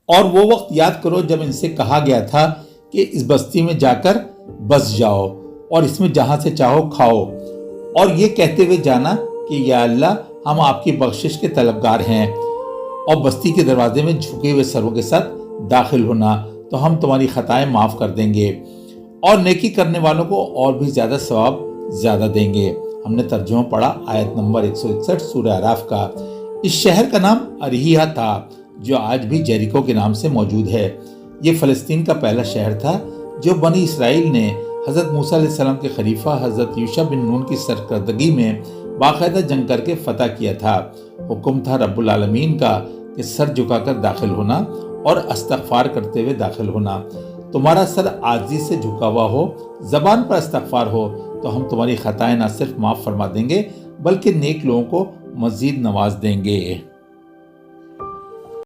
और वो वक्त याद करो जब इनसे कहा गया था कि इस बस्ती में जाकर बस जाओ और इसमें जहां से चाहो खाओ, और ये कहते हुए जाना कि या अल्लाह हम आपकी बख्शिश के तलबगार हैं, और बस्ती के दरवाजे में झुके हुए सरों के साथ दाखिल होना तो हम तुम्हारी खताएं माफ कर देंगे और नेकी करने वालों को और भी ज्यादा सवाब ज्यादा देंगे। हमने तर्जुमा पढ़ा आयत नंबर 161 सूरह अराफ का। इस शहर का नाम अरहिया था जो आज भी जेरिको के नाम से मौजूद है। ये फ़लस्तीन का पहला शहर था जो बनी इसराइल ने हज़रत मूसा अलैहिस्सलाम के खलीफा हज़रत यूशा बिन नून की सरकर्दगी में बाकायदा जंग करके फतह किया था। हुक्म था रब्बुल आलमीन का कि सर झुकाकर दाखिल होना और इस्तग़फ़ार करते हुए दाखिल होना। तुम्हारा सर आजिज़ी से झुका हुआ हो, ज़बान पर इस्तग़फ़ार हो तो हम तुम्हारी खताएं न सिर्फ माफ़ फरमा देंगे बल्कि नेक लोगों को मज़ीद नवाज देंगे।